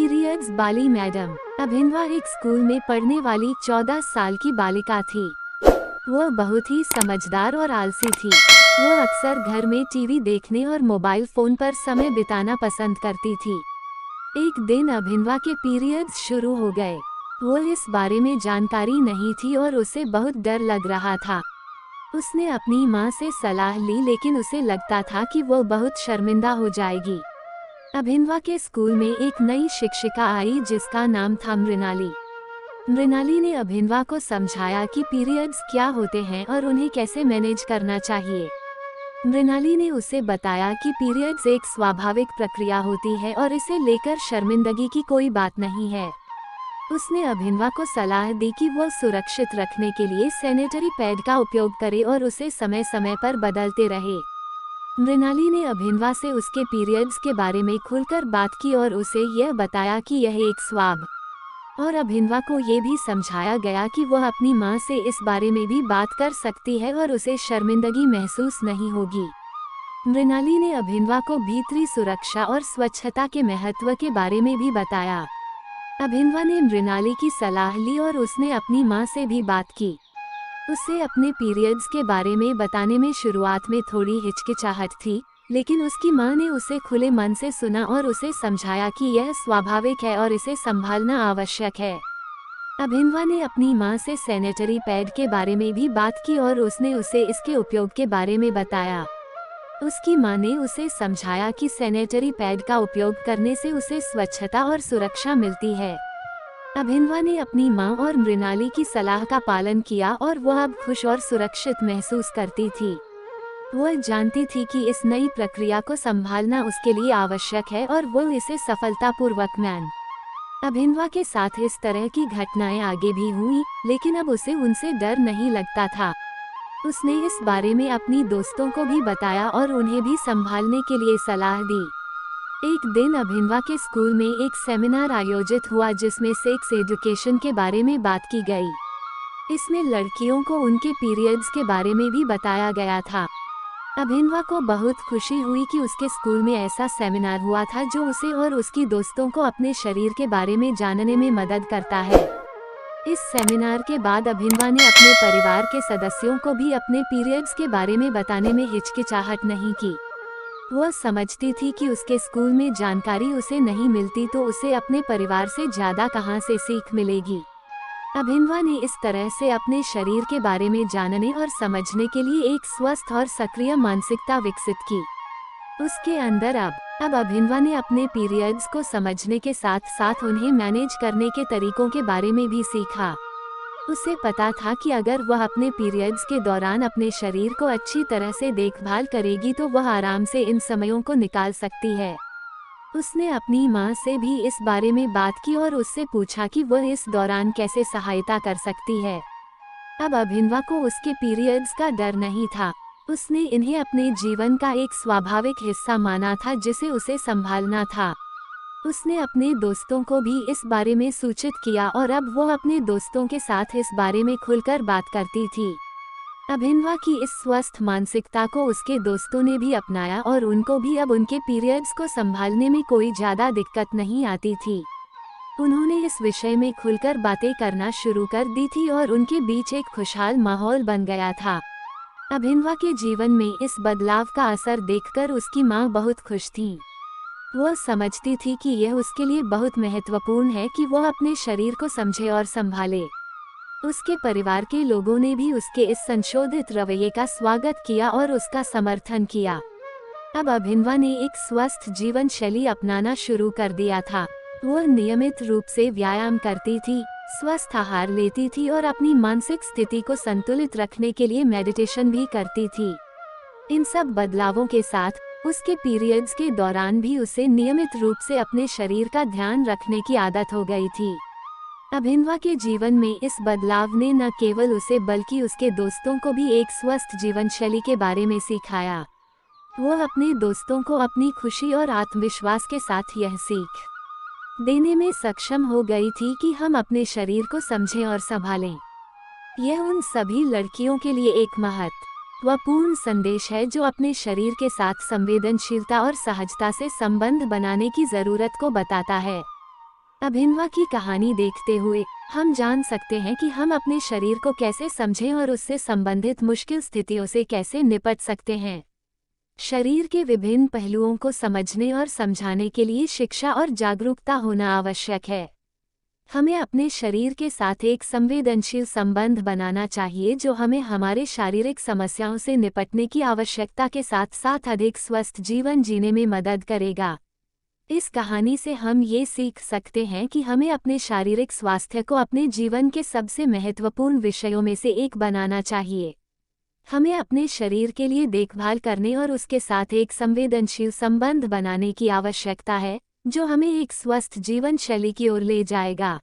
Periods बाली madam. अभिनवा एक school में पढ़ने वाली 14 साल की बालिका थी। वह बहुत ही समझदार और आलसी थी। वह अक्सर घर में टीवी देखने और मोबाइल फोन पर समय बिताना पसंद करती थी। एक दिन अभिनवा के पीरियड्स शुरू हो गए। वह इस बारे में जानकारी नहीं थी और उसे बहुत डर लग रहा था। उसने अपनी माँ से सलाह ली, लेकिन उसे लगता था कि वह बहुत शर्मिंदा हो जाएगी। अभिनवा के स्कूल में एक नई शिक्षिका आई जिसका नाम था मृणाली। मृणाली ने अभिनवा को समझाया कि पीरियड्स क्या होते हैं और उन्हें कैसे मैनेज करना चाहिए। मृणाली ने उसे बताया कि पीरियड्स एक स्वाभाविक प्रक्रिया होती है और इसे लेकर शर्मिंदगी की कोई बात नहीं है। उसने अभिनवा को सलाह दी कि वह सुरक्षित रखने के लिए सैनिटरी पैड का उपयोग करे और उसे समय समय पर बदलते रहे। मृणाली ने अभिनवा से उसके पीरियड्स के बारे में खुलकर बात की और उसे यह बताया कि यह एक स्वाब और अभिनवा को ये भी समझाया गया कि वह अपनी माँ से इस बारे में भी बात कर सकती है और उसे शर्मिंदगी महसूस नहीं होगी। मृणाली ने अभिनवा को भीतरी सुरक्षा और स्वच्छता के महत्व के बारे में भी बताया। अभिनवा ने मृणाली की सलाह ली और उसने अपनी माँ से भी बात की। उसे अपने पीरियड्स के बारे में बताने में शुरुआत में थोड़ी हिचकिचाहट थी, लेकिन उसकी माँ ने उसे खुले मन से सुना और उसे समझाया कि यह स्वाभाविक है और इसे संभालना आवश्यक है। अभिनवा ने अपनी माँ से सैनिटरी पैड के बारे में भी बात की और उसने उसे इसके उपयोग के बारे में बताया। उसकी माँ ने उसे समझाया कि सैनिटरी पैड का उपयोग करने से उसे स्वच्छता और सुरक्षा मिलती है। अभिनवा ने अपनी माँ और मृणाली की सलाह का पालन किया और वह अब खुश और सुरक्षित महसूस करती थी। वह जानती थी कि इस नई प्रक्रिया को संभालना उसके लिए आवश्यक है और वह इसे सफलतापूर्वक मान। अभिनवा के साथ इस तरह की घटनाएं आगे भी हुई, लेकिन अब उसे उनसे डर नहीं लगता था। उसने इस बारे में अपनी दोस्तों को भी बताया और उन्हें भी संभालने के लिए सलाह दी। एक दिन अभिनवा के स्कूल में एक सेमिनार आयोजित हुआ जिसमें सेक्स एजुकेशन के बारे में बात की गई। इसमें लड़कियों को उनके पीरियड्स के बारे में भी बताया गया था। अभिनवा को बहुत खुशी हुई कि उसके स्कूल में ऐसा सेमिनार हुआ था जो उसे और उसकी दोस्तों को अपने शरीर के बारे में जानने में मदद करता है। इस सेमिनार के बाद अभिनवा ने अपने परिवार के सदस्यों को भी अपने पीरियड्स के बारे में बताने में हिचकिचाहट नहीं की। वह समझती थी कि उसके स्कूल में जानकारी उसे नहीं मिलती तो उसे अपने परिवार से ज़्यादा कहाँ से सीख मिलेगी। अभिनवा ने इस तरह से अपने शरीर के बारे में जानने और समझने के लिए एक स्वस्थ और सक्रिय मानसिकता विकसित की। उसके अंदर अब अभिनवा ने अपने पीरियड्स को समझने के साथ साथ उन्हें मैनेज करने के तरीकों के बारे में भी सीखा। उसे पता था कि अगर वह अपने पीरियड्स के दौरान अपने शरीर को अच्छी तरह से देखभाल करेगी तो वह आराम से इन समयों को निकाल सकती है। उसने अपनी माँ से भी इस बारे में बात की और उससे पूछा कि वह इस दौरान कैसे सहायता कर सकती है। अब अभिनवा को उसके पीरियड्स का डर नहीं था। उसने इन्हें अपने जीवन का एक स्वाभाविक हिस्सा माना था जिसे उसे संभालना था। उसने अपने दोस्तों को भी इस बारे में सूचित किया और अब वो अपने दोस्तों के साथ इस बारे में खुलकर बात करती थी। अभिनवा की इस स्वस्थ मानसिकता को उसके दोस्तों ने भी अपनाया और उनको भी अब उनके पीरियड्स को संभालने में कोई ज़्यादा दिक्कत नहीं आती थी। उन्होंने इस विषय में खुलकर बातें करना शुरू कर दी थी और उनके बीच एक खुशहाल माहौल बन गया था। अभिनवा के जीवन में इस बदलाव का असर देखकर उसकी माँ बहुत खुश थी। वह समझती थी कि यह उसके लिए बहुत महत्वपूर्ण है कि वह अपने शरीर को समझे और संभाले। उसके परिवार के लोगों ने भी उसके इस संशोधित रवैये का स्वागत किया और उसका समर्थन किया। अब अभिनवा ने एक स्वस्थ जीवन शैली अपनाना शुरू कर दिया था। वह नियमित रूप से व्यायाम करती थी, स्वस्थ आहार लेती थी और अपनी मानसिक स्थिति को संतुलित रखने के लिए मेडिटेशन भी करती थी। इन सब बदलावों के साथ उसके पीरियड्स के दौरान भी उसे नियमित रूप से अपने शरीर का ध्यान रखने की आदत हो गई थी। अभिनवा के जीवन में इस बदलाव ने न केवल उसे बल्कि उसके दोस्तों को भी एक स्वस्थ जीवन शैली के बारे में सिखाया। वह अपने दोस्तों को अपनी खुशी और आत्मविश्वास के साथ यह सीख देने में सक्षम हो गई थी कि हम अपने शरीर को समझें और संभालें। यह उन सभी लड़कियों के लिए एक महत्वपूर्ण संदेश है जो अपने शरीर के साथ संवेदनशीलता और सहजता से संबंध बनाने की जरूरत को बताता है। अभिनवा की कहानी देखते हुए हम जान सकते हैं कि हम अपने शरीर को कैसे समझें और उससे संबंधित मुश्किल स्थितियों से कैसे निपट सकते हैं। शरीर के विभिन्न पहलुओं को समझने और समझाने के लिए शिक्षा और जागरूकता होना आवश्यक है। हमें अपने शरीर के साथ एक संवेदनशील संबंध बनाना चाहिए जो हमें हमारे शारीरिक समस्याओं से निपटने की आवश्यकता के साथ साथ अधिक स्वस्थ जीवन जीने में मदद करेगा। इस कहानी से हम ये सीख सकते हैं कि हमें अपने शारीरिक स्वास्थ्य को अपने जीवन के सबसे महत्वपूर्ण विषयों में से एक बनाना चाहिए। हमें अपने शरीर के लिए देखभाल करने और उसके साथ एक संवेदनशील संबंध बनाने की आवश्यकता है, जो हमें एक स्वस्थ जीवन शैली की ओर ले जाएगा।